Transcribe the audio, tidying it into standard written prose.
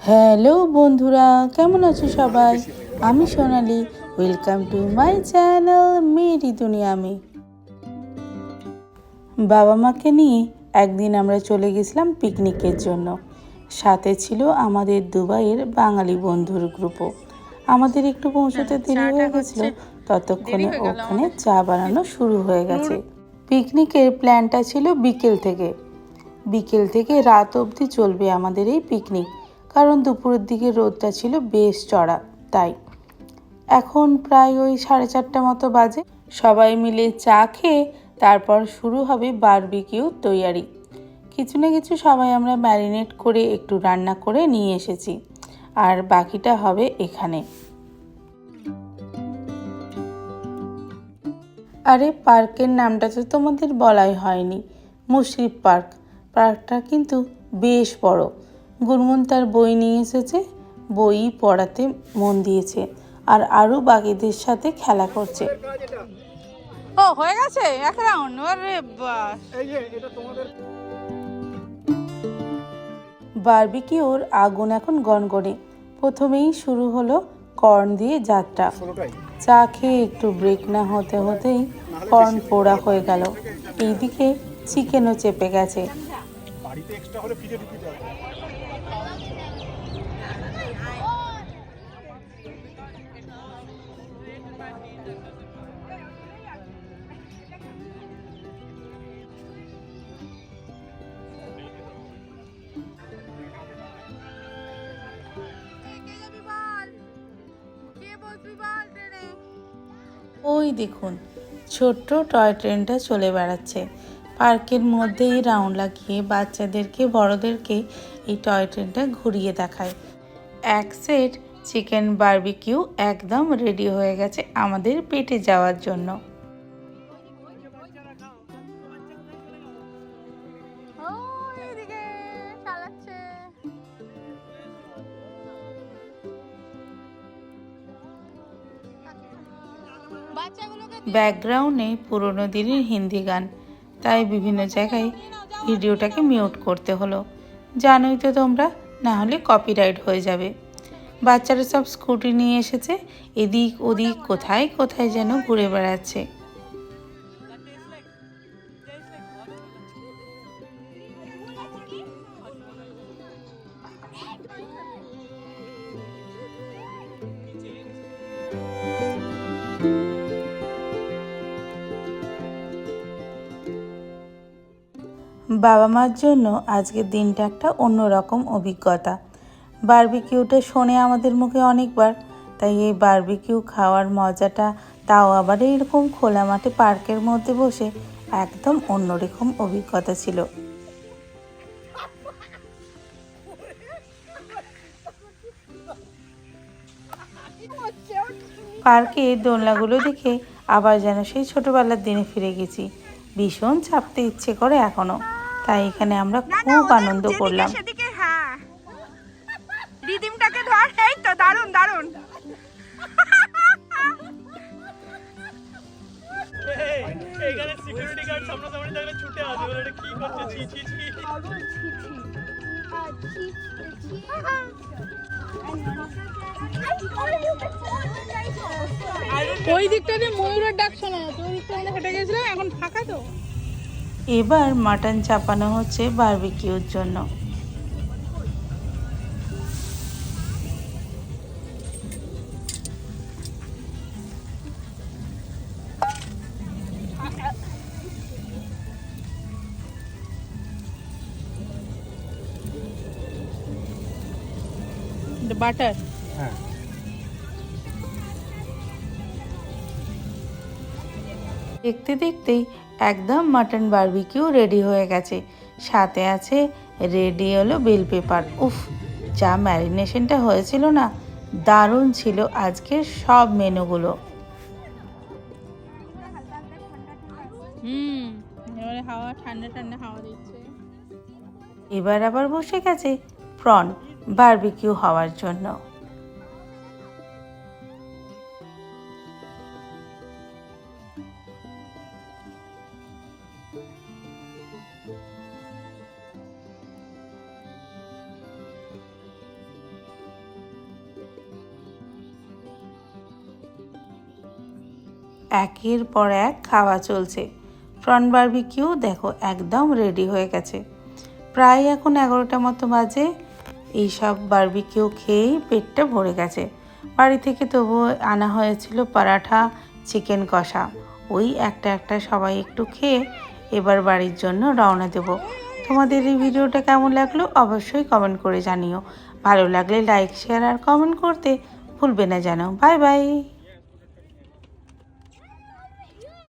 Hello বন্ধুরা, কেমন আছো সবাই? আমি Sonali. Welcome to my channel মেরি দুনিয়া মে। বাবা মাকে নিয়ে একদিন আমরা চলে গেছিলাম পিকনিকের জন্য। সাথে ছিল আমাদের দুবাইয়ের বাঙালি বন্ধুর গ্রুপও। আমাদের একটু পৌঁছতে দেরি হয়ে গেছিলো, ততক্ষণে ওখানে চা বানানো শুরু হয়ে গেছে। পিকনিকের প্ল্যানটা ছিল বিকেল থেকে রাত অবধি চলবে আমাদের এই পিকনিক, কারণ দুপুরের দিকে রোদটা ছিল বেশ চড়া। তাই এখন প্রায় ওই 4:30 মতো বাজে। সবাই মিলে চা খেয়ে তারপর শুরু হবে বারবিকিউ তৈয়ারি। কিছু না কিছু সবাই আমরা ম্যারিনেট করে একটু রান্না করে নিয়ে এসেছি, আর বাকিটা হবে এখানে। আরে পার্কের নামটা তো তোমাদের বলাই হয়নি, মুশরিফ পার্ক। পার্কটা কিন্তু বেশ বড়। গুনগুন তার বই নিয়ে এসেছে, বই পড়াতে মন দিয়েছে আর আরও বাকিদের সাথে খেলা করছে। ও হয়ে গেছে এক রাউন্ড। আরে বাস, বারবিকিউর আগুন এখন গনগনে। প্রথমেই শুরু হলো কর্ন দিয়ে যাত্রা। চা খেয়ে একটু ব্রেক না হতে হতেই কর্ন পোড়া হয়ে গেল। এইদিকে চিকেনও চেপে গেছে। ওই দেখুন, ছোট্ট টয় ট্রেনটা চলে বেড়াচ্ছে। পার্কের মধ্যেই রাউন্ড লাগিয়ে বাচ্চাদেরকে বড়দেরকে এই টয় ট্রেনটা ঘুরিয়ে দেখায়। এক সেট চিকেন বারবিকিউ একদম রেডি হয়ে গেছে আমাদের পেটে যাওয়ার জন্য। ব্যাকগ্রাউন্ডে পুরোনো দিনের হিন্দি গান, তাই বিভিন্ন জায়গায় ভিডিওটাকে মিউট করতে হলো। জানোই তো তোমরা, না হলে কপিরাইট হয়ে যাবে। বাচ্চারা সব স্কুটি নিয়ে এসেছে, এদিক ওদিক কোথায় কোথায় যেন ঘুরে বেড়াচ্ছে। বাবা মার জন্য আজকের দিনটা একটা অন্যরকম অভিজ্ঞতা। বারবিকিউটা শোনে আমাদের মুখে অনেকবার, তাই এই বারবিকিউ খাওয়ার মজাটা, তাও আবার এইরকম খোলা মাঠে পার্কের মধ্যে বসে, একদম অন্যরকম অভিজ্ঞতা ছিল। পার্কে দোলনাগুলো দেখে আবার যেন সেই ছোটবেলার দিনে ফিরে গেছি। ভীষণ চাপতে ইচ্ছে করে এখনো, তাই এখানে আমরা খুব আনন্দ করলাম। রিদিমটাকে ধর, এই তো দারুণ দারুণ। এইখানে সিকিউরিটি গার্ড সামনাসামনি থাকলে ছুটে আসবে, বলে এটা কি করছে, ছি ছি ছি। ওই দিকটাতে ময়ূরের ডাক শোনা যাচ্ছে, ওই দিকটা আমরা হেঁটে গেছিলাম, এখন ফাঁকা তো। এবার মাটন চাপানো হচ্ছে বারবিকিউর জন্য। বাটার, হ্যাঁ। দেখতে দেখতেই একদম মাটন বারবিকিউ রেডি হয়ে গেছে। সাথে আছে রেডি হলো বেল পেপার। উফ, যা ম্যারিনেশনটা হয়েছিল না, দারুণ ছিল আজকের সব মেনুগুলো। এবারে হাওয়া ঠান্ডা ঠান্ডা হাওয়া দিচ্ছে। এবার আবার বসে গেছে প্রন বারবিকিউ হওয়ার জন্য। একের পর এক খাওয়া চলছে। প্রন বারবিকিউ দেখো একদম রেডি হয়ে গেছে। প্রায় এখন 11টা মতো বাজে। এইসব বারবিকিউ খেয়েই পেটটা ভরে গেছে। বাড়ি থেকে তবুও আনা হয়েছিল পরাঠা, চিকেন কষা। ওই একটা একটা সবাই একটু খেয়ে এবার বাড়ির জন্য রওনা দেব। তোমাদের এই ভিডিওটা কেমন লাগলো অবশ্যই কমেন্ট করে জানিও। ভালো লাগলে লাইক, শেয়ার আর কমেন্ট করতে ভুলবে না যেন। Bye bye.